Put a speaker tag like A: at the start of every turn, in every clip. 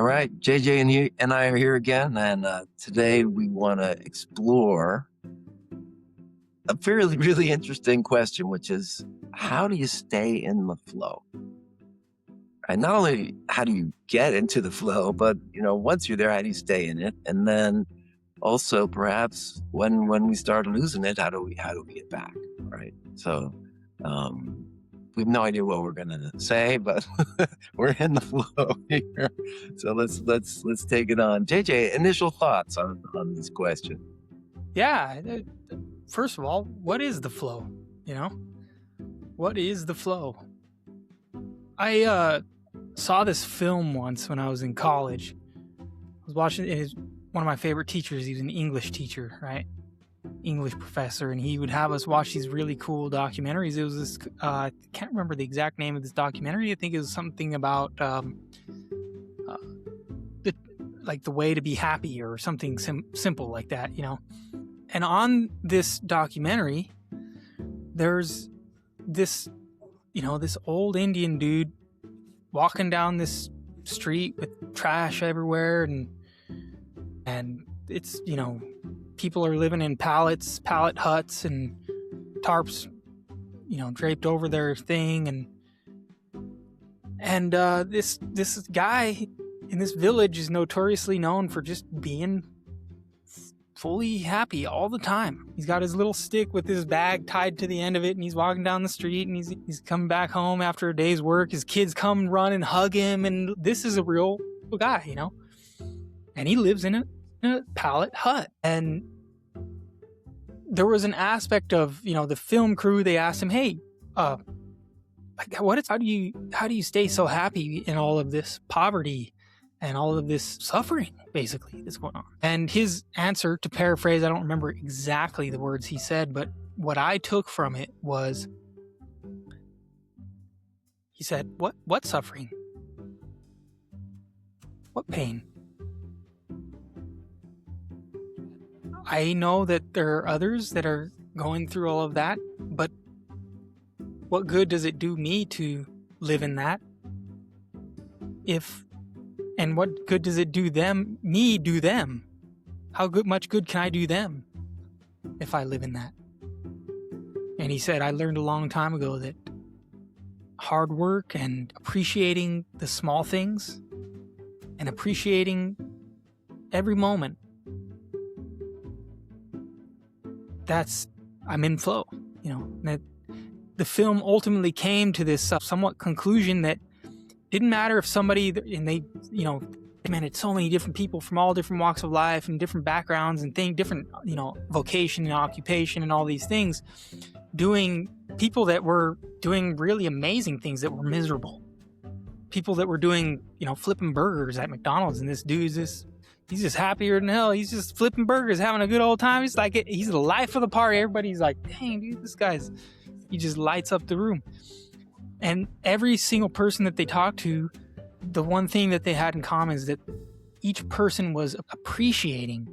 A: All right, JJ and you and I are here again, and today we want to explore a fairly really interesting question, which is how do you stay in the flow? And not only how do you get into the flow, but once you're there, how do you stay in it? And then also perhaps when we start losing it, how do we get back? Right. So um, we have no idea what we're gonna say, but we're in the flow here. So let's take it on. JJ, initial thoughts on this question.
B: Yeah. First of all, what is the flow? What is the flow? I saw this film once when I was in college. I was watching it. One of my favorite teachers. He was an English teacher, right? English professor, and he would have us watch these really cool documentaries. It was this, I can't remember the exact name of this documentary. I think it was something about the way to be happy or something simple like that, And on this documentary, there's this, this old Indian dude walking down this street with trash everywhere, and it's, people are living in pallet huts and tarps, draped over their thing, and this guy in this village is notoriously known for just being fully happy all the time. He's got his little stick with his bag tied to the end of it, and he's walking down the street, and he's coming back home after a day's work. His kids come run and hug him, and this is a real guy, and he lives in a pallet hut. And there was an aspect of, the film crew. They asked him, "Hey, how do you stay so happy in all of this poverty and all of this suffering, basically, that's going on?" And his answer, to paraphrase, I don't remember exactly the words he said, but what I took from it was, he said, "What suffering? What pain? I know that there are others that are going through all of that, but what good does it do me to live in that? And what good does it do them? How much good can I do them if I live in that?" And he said, "I learned a long time ago that hard work and appreciating the small things and appreciating every moment, I'm in flow." That the film ultimately came to this somewhat conclusion that didn't matter if somebody, and they, it's so many different people from all different walks of life and different backgrounds and different, vocation and occupation and all these things, people that were doing really amazing things that were miserable. People that were doing, flipping burgers at McDonald's, and this dude's he's just happier than hell. He's just flipping burgers, having a good old time. He's like, he's the life of the party. Everybody's like, "Dang, dude, he just lights up the room." And every single person that they talked to, the one thing that they had in common is that each person was appreciating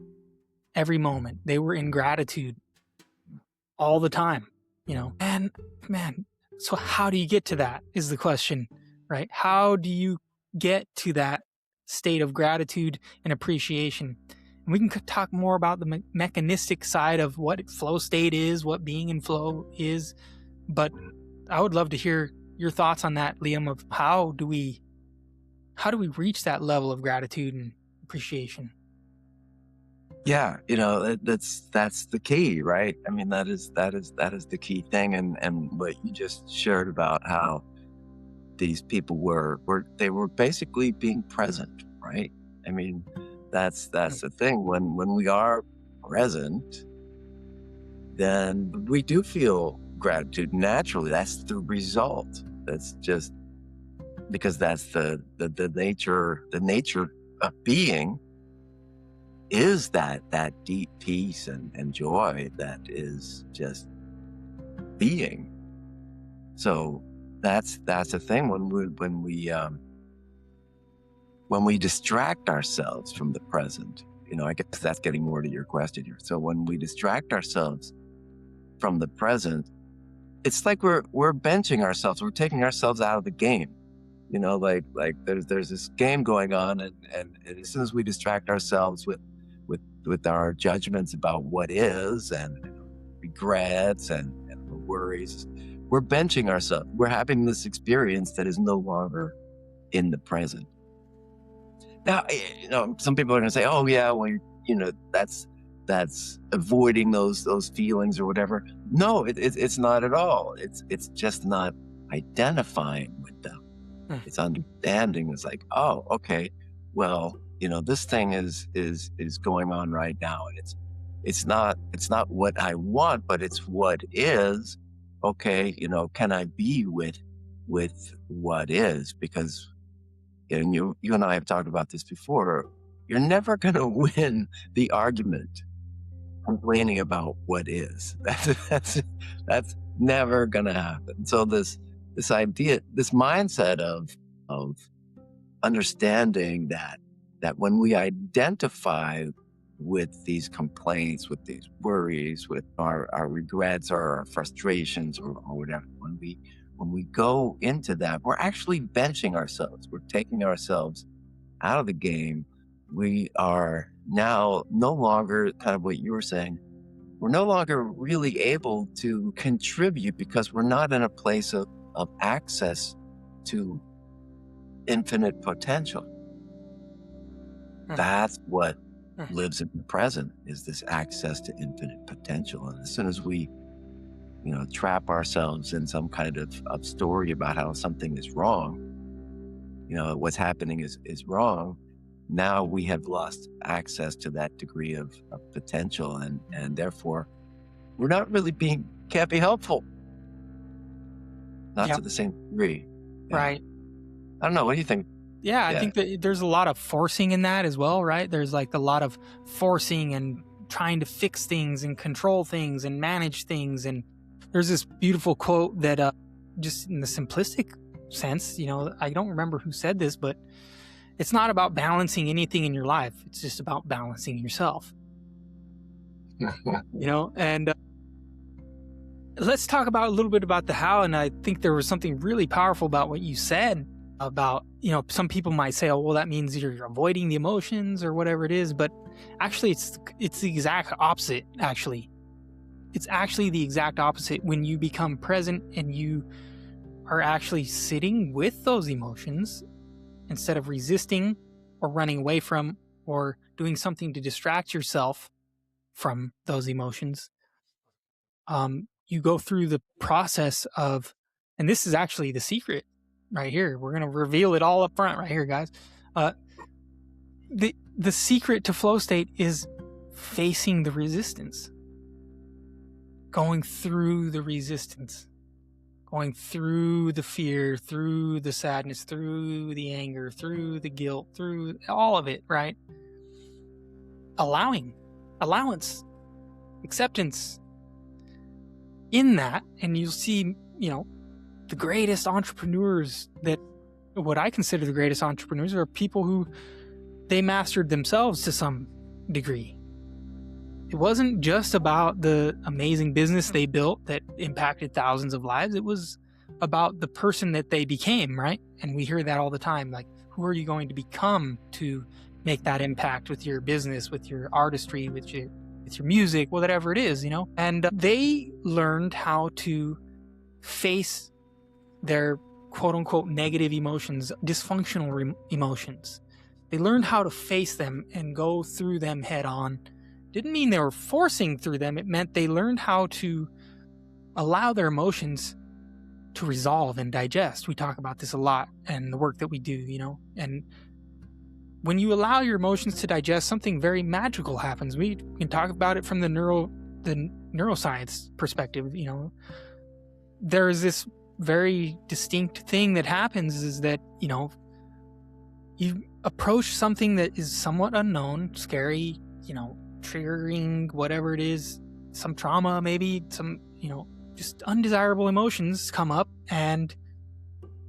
B: every moment. They were in gratitude all the time, And man, so how do you get to that is the question, right? How do you get to that state of gratitude and appreciation? And we can talk more about the mechanistic side of what flow state is, what being in flow is, but I would love to hear your thoughts on that, Liam, of how do we reach that level of gratitude and appreciation?
A: Yeah, that's the key, right? I mean, that is the key thing, and what you just shared about how these people were basically being present, right? I mean, that's the thing. When we are present, then we do feel gratitude naturally. That's the result. That's just because that's the nature of being, is that deep peace and joy that is just being. So that's the thing. When we distract ourselves from the present, I guess that's getting more to your question here. So when we distract ourselves from the present, it's like we're benching ourselves. We're taking ourselves out of the game. Like there's this game going on, and as soon as we distract ourselves with our judgments about what is, and regrets and worries, we're benching ourselves. We're having this experience that is no longer in the present. Now, some people are going to say, "Oh, yeah, well, that's avoiding those feelings or whatever." No, it's not at all. It's just not identifying with them. It's understanding. It's like, oh, okay, well, this thing is going on right now, and it's not what I want, but it's what is. Okay, can I be with what is? Because and you and I have talked about this before. You're never going to win the argument complaining about what is. That's never going to happen. So this idea, this mindset of understanding that when we identify with these complaints, with these worries, with our regrets or our frustrations or whatever, when we go into that, we're actually benching ourselves. We're taking ourselves out of the game. We are now no longer, kind of what you were saying, we're no longer really able to contribute because we're not in a place of access to infinite potential. That's what lives in the present, is this access to infinite potential. And as soon as we trap ourselves in some kind of story about how something is wrong, what's happening is wrong, now we have lost access to that degree of potential, and therefore we're not really can't be helpful. Not to the same degree. Yeah.
B: Right.
A: I don't know. What do you think?
B: Yeah, I think that there's a lot of forcing in that as well, right? There's like a lot of forcing and trying to fix things and control things and manage things. And there's this beautiful quote that just in the simplistic sense, I don't remember who said this, but it's not about balancing anything in your life. It's just about balancing yourself. And let's talk about a little bit about the how. And I think there was something really powerful about what you said about, some people might say, oh, well, that means you're avoiding the emotions or whatever it is. But actually, it's the exact opposite, actually. It's actually the exact opposite. When you become present and you are actually sitting with those emotions instead of resisting or running away from or doing something to distract yourself from those emotions, you go through the process of, and this is actually the secret right here. We're going to reveal it all up front right here, guys. The secret to flow state is facing the resistance, going through the resistance, going through the fear, through the sadness, through the anger, through the guilt, through all of it, right? Allowance, acceptance in that. And you'll see, the greatest entrepreneurs, that what I consider the greatest entrepreneurs, are people who they mastered themselves to some degree. It wasn't just about the amazing business they built that impacted thousands of lives. It was about the person that they became, right? And we hear that all the time. Like, who are you going to become to make that impact with your business, with your artistry, with your music, whatever it is, And they learned how to face their quote unquote negative emotions, dysfunctional emotions. They learned how to face them and go through them head on. Didn't mean they were forcing through them. It meant they learned how to allow their emotions to resolve and digest. We talk about this a lot in the work that we do, and when you allow your emotions to digest, something very magical happens. We can talk about it from the neuroscience perspective. There's this very distinct thing that happens, is that, you approach something that is somewhat unknown, scary, triggering, whatever it is, some trauma, maybe some, just undesirable emotions come up, and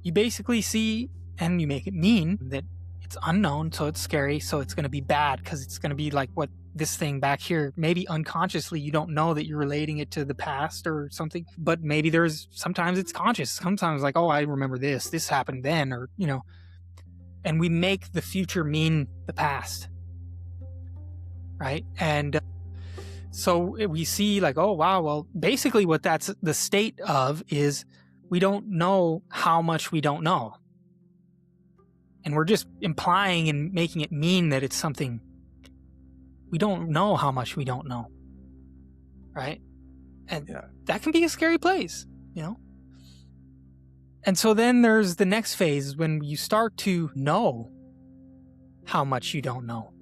B: you basically see, and you make it mean that it's unknown, so it's scary, so it's going to be bad, because it's going to be like what this thing back here. Maybe unconsciously you don't know that you're relating it to the past or something, but maybe sometimes it's conscious. Sometimes like, oh, I remember this happened then, or, and we make the future mean the past. Right. And so we see like, oh, wow. Well, basically what that's the state of is we don't know how much we don't know. And we're just implying and making it mean that it's something. We don't know how much we don't know. Right? And that can be a scary place, And so then there's the next phase when you start to know how much you don't know.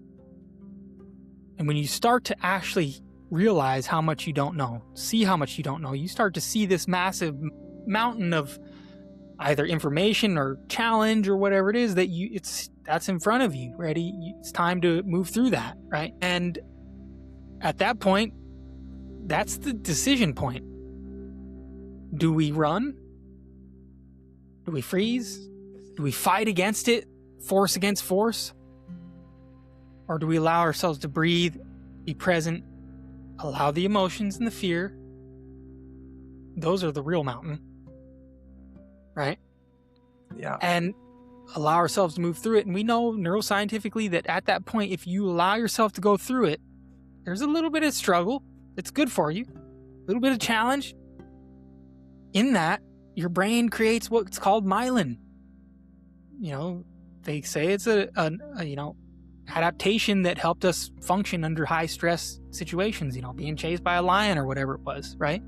B: And when you start to actually realize how much you don't know, see how much you don't know, you start to see this massive mountain of either information or challenge or whatever it is that's in front of you, ready? It's time to move through that, right? And at that point, that's the decision point. Do we run? Do we freeze? Do we fight against it, force against force? Or do we allow ourselves to breathe, be present, allow the emotions and the fear? Those are the real mountain, right?
A: Yeah.
B: And allow ourselves to move through it. And we know neuroscientifically that at that point, if you allow yourself to go through it, there's a little bit of struggle. It's good for you. A little bit of challenge. In that, your brain creates what's called myelin. They say it's a adaptation that helped us function under high stress situations, being chased by a lion or whatever it was, right?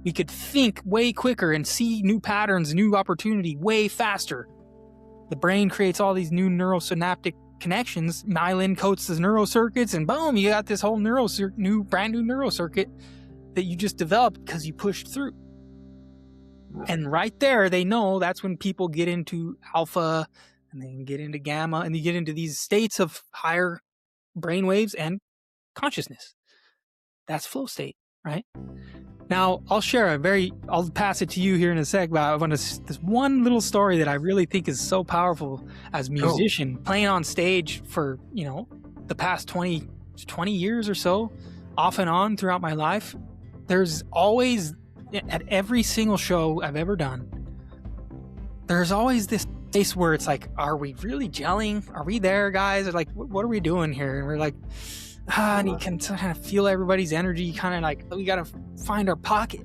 B: We could think way quicker and see new patterns, new opportunity way faster. The brain creates all these new neurosynaptic connections. Myelin coats the neural circuits, and boom, you got this whole brand new neural circuit that you just developed because you pushed through. And right there, they know that's when people get into alpha, and they can get into gamma, and you get into these states of higher brain waves and consciousness. That's flow state, right? Now, I'll pass it to you here in a sec, but this one little story that I really think is so powerful as a musician, playing on stage for, the past 20 years or so, off and on throughout my life. There's always, at every single show I've ever done, there's always this place where it's like, are we really gelling? Are we there, guys? Or like, what are we doing here? And we're like, and you can kind of feel everybody's energy, kind of like, we got to find that pocket,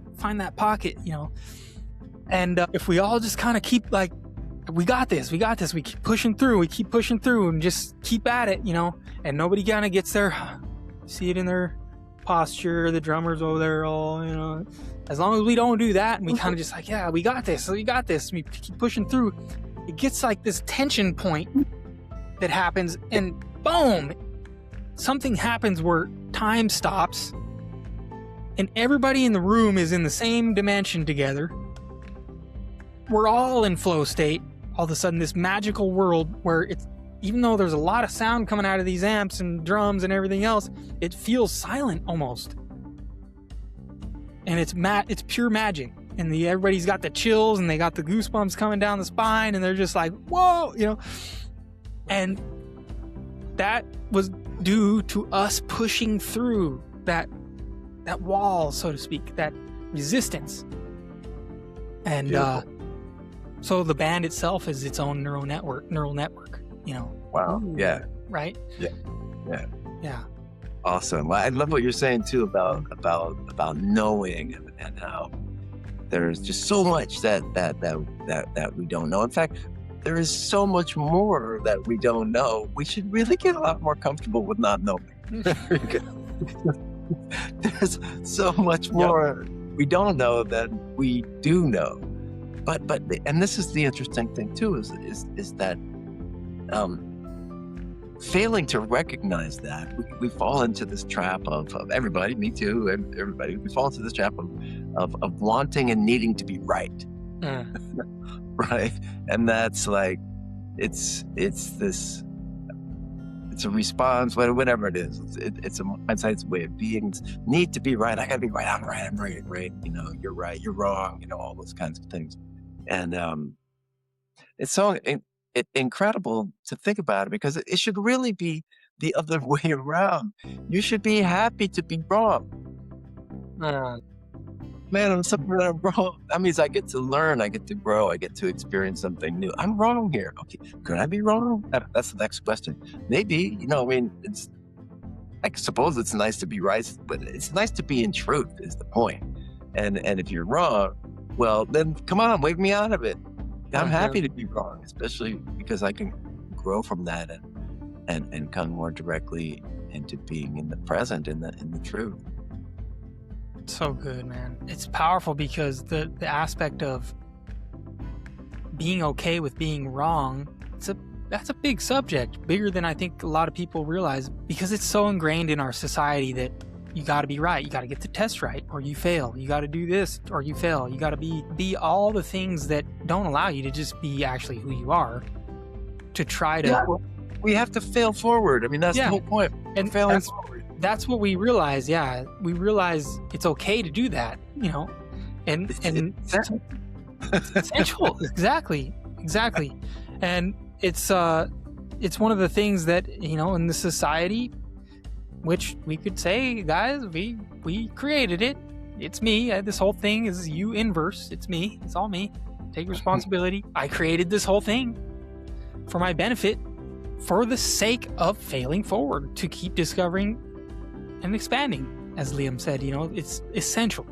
B: And if we all just kind of keep like, we got this, we keep pushing through, and just keep at it, and nobody kind of gets there. See it in their posture, the drummers over there, all, as long as we don't do that, and we kind of just like, yeah, we got this, we keep pushing through, it gets like this tension point that happens, and boom, something happens where time stops and everybody in the room is in the same dimension together. We're all in flow state. All of a sudden, this magical world where even though there's a lot of sound coming out of these amps and drums and everything else, it feels silent almost. And it's pure magic. And everybody's got the chills and they got the goosebumps coming down the spine, and they're just like, whoa, And that was due to us pushing through that wall, so to speak, that resistance. And so the band itself is its own neural network,
A: Wow. Yeah.
B: Right? Yeah.
A: Awesome. Well, I love what you're saying too about knowing and how there's just so much that we don't know. In fact, there is so much more that we don't know. We should really get a lot more comfortable with not knowing. There's so much more we don't know than we do know. But and this is the interesting thing too, is that failing to recognize that we fall into this trap of everybody, me too, and everybody, we fall into this trap of wanting and needing to be right. Right? And that's like, it's a response, whatever it is. It's a way of being. Need to be right. I gotta be right. I'm right. You're right. You're wrong. All those kinds of things. And it's so incredible to think about it, because it should really be the other way around. You should be happy to be wrong.
B: Uh,
A: Man, I'm sorry that I'm wrong. That means I get to learn, I get to grow, I get to experience something new. I'm wrong here. Okay, could I be wrong? That's the next question. Maybe, I mean, it's I suppose it's nice to be right, but it's nice to be in truth is the point. And if you're wrong, well, then come on, wake me out of it. I'm
B: uh-huh.
A: happy to be wrong, especially because I can grow from that and come more directly into being in the present, in the truth.
B: So good, man. It's powerful because the aspect of being okay with being wrong, that's a big subject, bigger than I think a lot of people realize, because it's so ingrained in our society that you got to be right, you got to get the test right, or you fail. You got to do this, or you fail. You got to be all the things that don't allow you to just be actually who you are. To try to,
A: Yeah, well, we have to fail forward. I mean, that's the
B: yeah,
A: whole point.
B: and
A: Failing forward.
B: that's what we realize. Yeah, we realize it's okay to do that, and
A: It's
B: it's essential. Exactly. And it's one of the things that, in the society, which we could say, guys, we created it. It's me. This whole thing is you inverse. It's me. It's all me. Take responsibility. I created this whole thing for my benefit, for the sake of failing forward, to keep discovering and expanding. As Liam said, it's essential.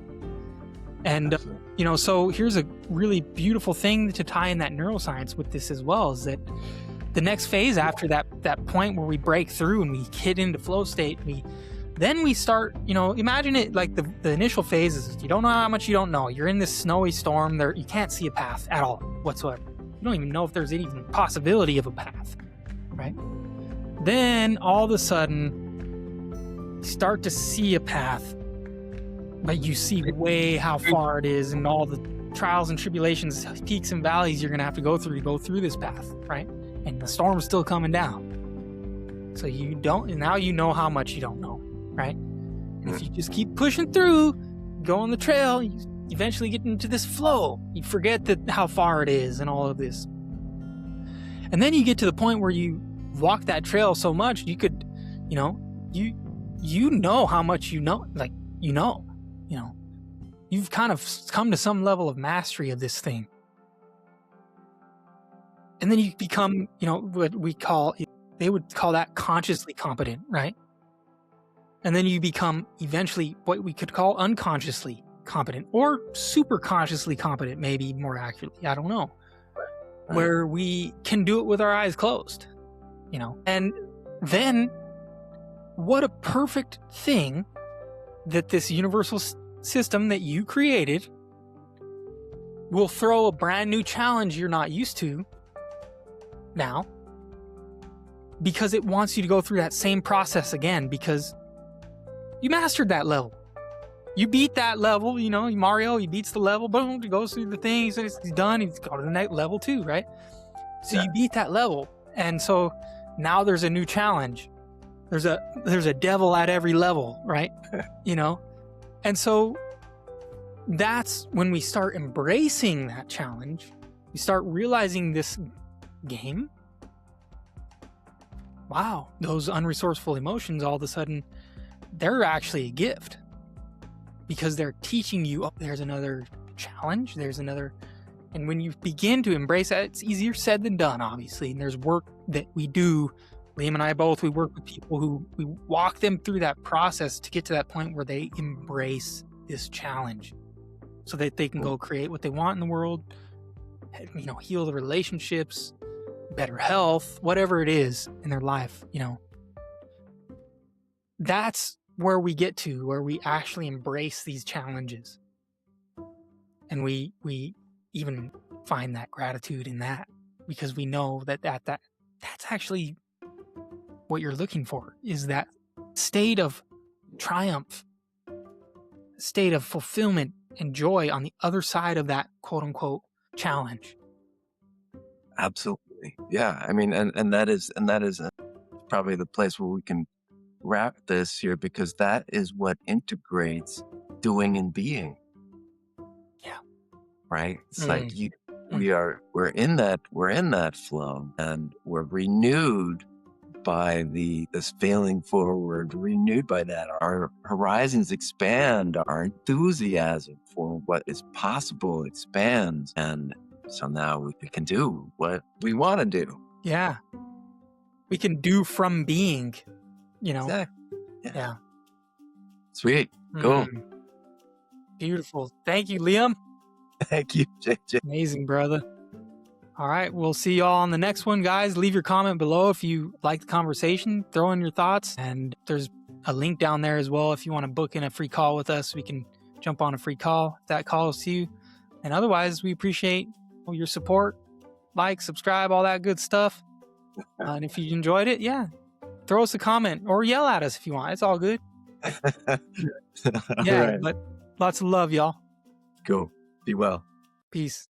B: And so here's a really beautiful thing to tie in that neuroscience with this as well, is that the next phase after that point where we break through and we get into flow state, then we start, imagine it like the initial phase is you don't know how much you don't know. You're in this snowy storm there, you can't see a path at all whatsoever. You don't even know if there's any even possibility of a path, right? Then all of a sudden you start to see a path, but you see way how far it is and all the trials and tribulations, peaks and valleys you're going to have to go through this path, right? And the storm's still coming down. So now you know how much you don't know, right? And if you just keep pushing through, go on the trail, you eventually get into this flow. You forget how far it is and all of this. And then you get to the point where you walk that trail so much, you could, you know how much you know, like, you've kind of come to some level of mastery of this thing. And then you become, what they would call that consciously competent, right? And then you become eventually what we could call unconsciously competent, or super consciously competent, maybe more accurately. I don't know. Right. Where we can do it with our eyes closed, And then what a perfect thing that this universal system that you created will throw a brand new challenge you're not used to now, because it wants you to go through that same process again, because you mastered that level. You beat that level, Mario, he beats the level, boom, he goes through the thing, he's done, he's got to the next level 2, right? So you beat that level, and so now there's a new challenge. There's a devil at every level, right? And so that's when we start embracing that challenge. We start realizing this game. Wow, those unresourceful emotions, all of a sudden, they're actually a gift, because they're teaching you, oh, there's another challenge, and when you begin to embrace that, it's easier said than done, obviously, and there's work that we do. Liam and I both, we work with people who we walk them through that process to get to that point where they embrace this challenge so that they can go create what they want in the world, heal the relationships, better health, whatever it is in their life, That's where we get to, where we actually embrace these challenges. And we even find that gratitude in that, because we know that's actually what you're looking for, is that state of triumph, state of fulfillment and joy on the other side of that quote unquote challenge.
A: Absolutely. Yeah. I mean, and that is probably the place where we can wrap this here, because that is what integrates doing and being.
B: Yeah.
A: Right. It's like we're in that flow, and we're renewed by this failing forward, renewed by that. Our horizons expand, our enthusiasm for what is possible expands. And so now we can do what we want to do.
B: Yeah. We can do from being,
A: Exactly.
B: Yeah.
A: Sweet. Cool.
B: Beautiful. Thank you, Liam.
A: Thank you, JJ.
B: Amazing, brother. All right. We'll see y'all on the next one, guys. Leave your comment below if you like the conversation. Throw in your thoughts. And there's a link down there as well. If you want to book in a free call with us, we can jump on a free call if that calls to you. And otherwise, we appreciate your support. Like, subscribe, all that good stuff. And if you enjoyed it, throw us a comment or yell at us if you want. It's all good.
A: All right.
B: But lots of love, y'all.
A: Cool. Be well.
B: Peace.